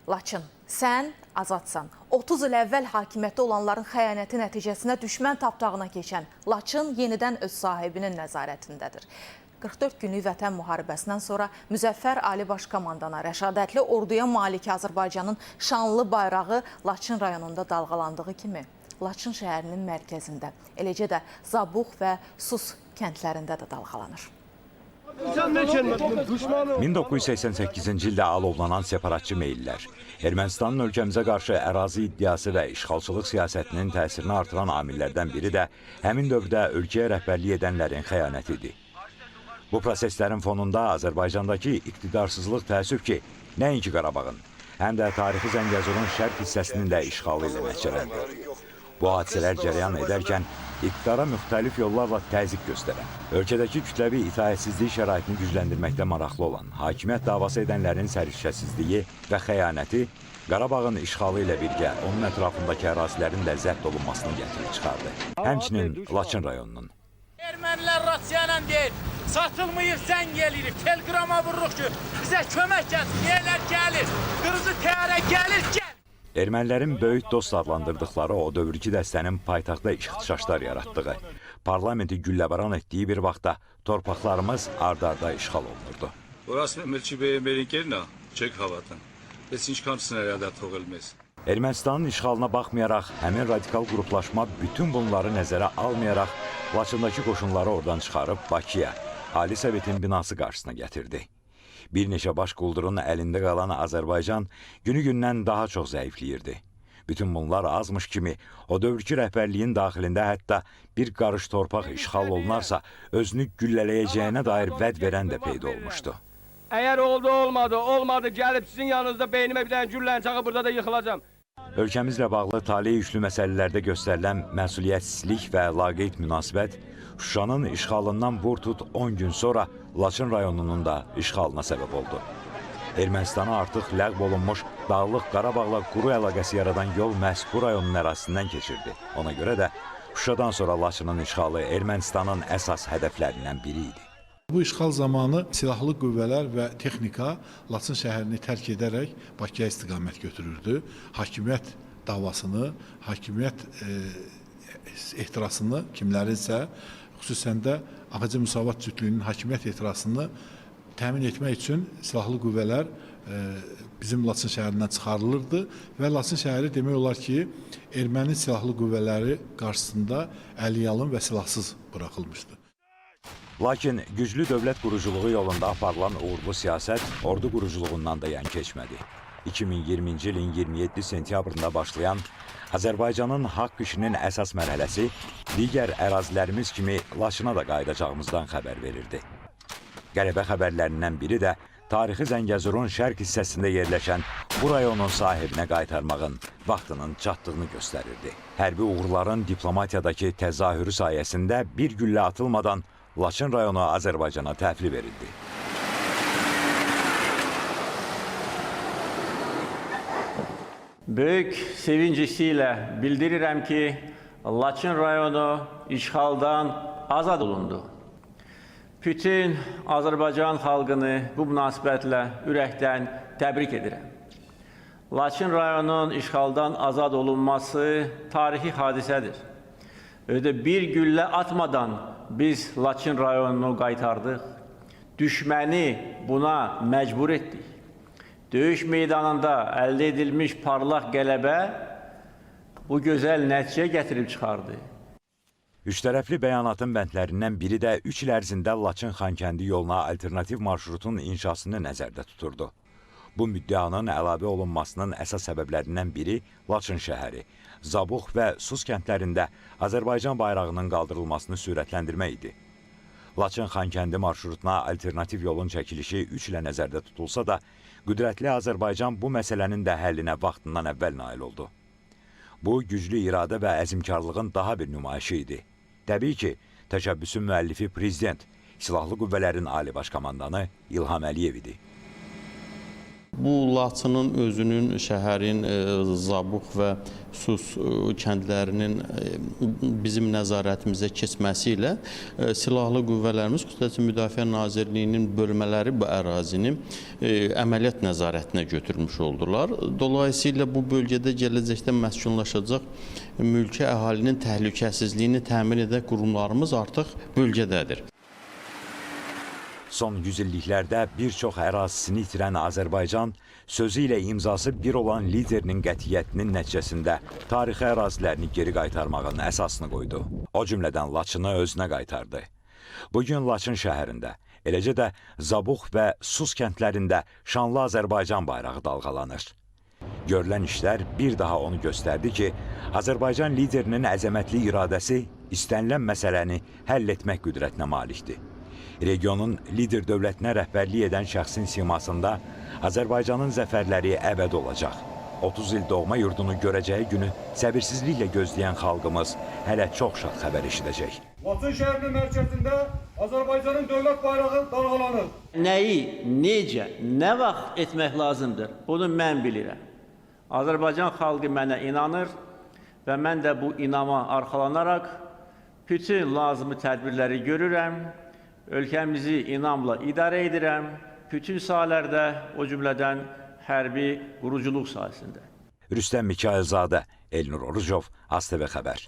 Laçın, sən azadsan. 30 il əvvəl hakimiyyətdə olanların xəyanəti nəticəsinə düşmən tapdağına keçən Laçın yenidən öz sahibinin nəzarətindədir. 44 günlük vətən müharibəsindən sonra Müzəffər Ali Baş Komandana rəşadətli orduya malik Azərbaycanın şanlı bayrağı Laçın rayonunda dalğalandığı kimi Laçın şəhərinin mərkəzində, eləcə də Zabux və Sus kəndlərində də dalğalanır. 1988-ci ildə alovlanan separatçı meyillər, Ermənistanın ölkəmizə qarşı ərazi iddiası və işğalçılıq siyasətinin təsirini artıran amillərdən biri də həmin dövrdə ölkəyə rəhbərlik edənlərin xəyanətidir. Bu proseslərin fonunda Azərbaycandakı iqtidarsızlıq təəssüf ki, nəinki Qarabağın, həm də tarixi Zəngəzurun şərq hissəsinin də işğalı ilə nəticələndi. Bu hadisələr cərəyan edərkən iqtidara müxtəlif yollarla təzyiq göstərən, ölkədəki kütləvi itaətsizlik şəraitini gücləndirməkdə maraqlı olan, hakimiyyət davası edənlərin səriştəsizliyi və xəyanəti Qarabağın işğalı ilə birgə onun ətrafındakı ərazilərin də zəbt olunmasını gətirib çıxardı. Həmçinin Laçın rayonunun. Ermənilər rasiyanən deyir, satılmayıb, zəng gelirik, telegrama vururuq ki, bizə kömək gəlsin, yerlər gəlir, qırmızı təyyarə gəlir, gəl. Ermənilərin böyük dost adlandırdıqları o dövrki dəstənin paytaxtda ixtişaşlar yaratdığı, parlamenti gülləbaran etdiyi bir vaxtda torpaqlarımız ard-arda işğal olunurdu. Orası Melçi Bey'in berinkerinə, çək havadan. Biz inşkan sinirlərdə toğulmaz. Ermənistanın işğalına baxmayaraq, həmin radikal qruplaşma bütün bunları nəzərə almayaraq, Laçındakı qoşunları oradan çıxarıb Bakıya, Ali Sovetin binası qarşısına gətirdi. Bir neçə baş quldurun əlində qalan Azərbaycan günü-gündən daha çox zəifləyirdi. Bütün bunlar azmış kimi o dövrki rəhbərliyin daxilində hətta bir qarış torpaq işğal olunarsa özünü güllələyəcəyinə dair vəd verən də peyda olmuşdu. Əgər olmadı, gəlib sizin yanınızda beynimə bir dənə güllənin çağı burada da yıxılacam. Ölkəmizlə bağlı talih yüklü məsələlərdə göstərilən məsuliyyətsizlik və laqeyd münasibət Şuşanın işğalından vur tut 10 gün sonra Laçın rayonunun da işğalına səbəb oldu. Ermənistana artıq ləğv olunmuş Dağlıq Qarabağla quru əlaqəsi yaradan yol məhz bu rayonun ərazisindən keçirdi. Ona görə də Şuşadan sonra Laçının işğalı Ermənistanın əsas hədəflərindən biri idi. Bu işğal zamanı silahlı qüvvələr və texnika Laçın şəhərini tərk edərək Bakıya istiqamət götürürdü. Hakimiyyət davasını, hakimiyyət ehtirasını kimlərinsə, xüsusən də Ağacı Müsavat cütlüyünün hakimiyyət ehtirasını təmin etmək üçün silahlı qüvvələr bizim Laçın şəhərindən çıxarılırdı və Laçın şəhəri demək olar ki, erməni silahlı qüvvələri qarşısında əliyalın və silahsız buraxılmışdı. Lakin güclü dövlət quruculuğu yolunda aparılan uğurlu siyasət ordu quruculuğundan da yan keçmədi. 2020-ci ilin 27 sentyabrında başlayan Azərbaycanın haqq işinin əsas mərhələsi digər ərazilərimiz kimi Laçına da qayıdacağımızdan xəbər verirdi. Qəribə xəbərlərindən biri də tarixi Zəngəzurun şərq hissəsində yerləşən bu rayonun sahibinə qaytarmağın vaxtının çatdığını göstərirdi. Hərbi uğurların diplomatiyadakı təzahürü sayəsində bir güllə atılmadan Laçın rayonu Azərbaycana təhvil verildi. Böyük sevinç hissi-ilə bildirirəm ki, Laçın rayonu işğaldan azad olundu. Bütün Azərbaycan xalqını bu münasibətlə ürəkdən təbrik edirəm. Laçın rayonunun işğaldan azad olunması tarixi hadisədir. Öyle bir güllə atmadan biz Laçın rayonunu qaytardıq. Düşməni buna məcbur etdik. Döyüş meydanında əldə edilmiş parlaq qələbə bu gözəl nəticə gətirib çıxardı. Üçtərəfli bəyanatın bəndlərindən biri də 3 il ərzində Laçın-Xankəndi yoluna alternativ marşrutun inşasını nəzərdə tuturdu. Bu müddəanın əlavə olunmasının əsas səbəblərindən biri Laçın şəhəri, Zabux və Sus kəndlərində Azərbaycan bayrağının qaldırılmasını sürətləndirmək idi. Laçın-Xankəndi marşrutuna alternativ yolun çəkilişi 3 ilə nəzərdə tutulsa da, qüdrətli Azərbaycan bu məsələnin də həllinə vaxtından əvvəl nail oldu. Bu, güclü iradə və əzmkarlığın daha bir nümayişi idi. Təbii ki, təşəbbüsün müəllifi prezident, Silahlı Qüvvələrin Ali Baş Komandanı İlham Əliyev idi. Bu Laçının özünün, şəhərin Zabux və Sus kəndlərinin bizim nəzarətimizə keçməsi ilə silahlı qüvvələrimiz, xüsusilə Müdafiə Nazirliyinin bölmələri bu ərazini əməliyyat nəzarətinə götürmüş oldular. Dolayısıyla bu bölgədə gələcəkdə məskunlaşacaq mülki əhalinin təhlükəsizliyini təmin edən qurumlarımız artıq bölgədədir. Son 100 illiklərdə bir çox ərazisini itirən Azərbaycan, sözü ilə imzası bir olan liderinin qətiyyətinin nəticəsində tarixi ərazilərini geri qaytarmağın əsasını qoydu. O cümlədən Laçını özünə qaytardı. Bugün Laçın şəhərində, eləcə də Zabux və Sus kəndlərində şanlı Azərbaycan bayrağı dalğalanır. Görülən işlər bir daha onu göstərdi ki, Azərbaycan liderinin əzəmətli iradəsi istənilən məsələni həll etmək qüdrətinə malikdir. Regionun lider dövlətinə rəhbərlik edən şəxsin simasında Azərbaycanın zəfərləri əbəd olacaq. 30 il doğma yurdunu görəcəyi günü səbirsizliklə gözləyən xalqımız hələ çox şad xəbər eşidəcək. Laçın şəhərinin mərkəzində Azərbaycanın dövlət bayrağı dalğalanır. Nəyi, necə, nə vaxt etmək lazımdır, bunu mən bilirəm. Azərbaycan xalqı mənə inanır və mən də bu inama arxalanaraq bütün lazımi tədbirləri görürəm. Ölkəmizi inamla idarə edirəm, bütün sahələrdə, o cümlədən hərbi quruculuq sahəsində. Rüstəm Mikayılzadə, Elnur Orucov, AzTV Xəbər.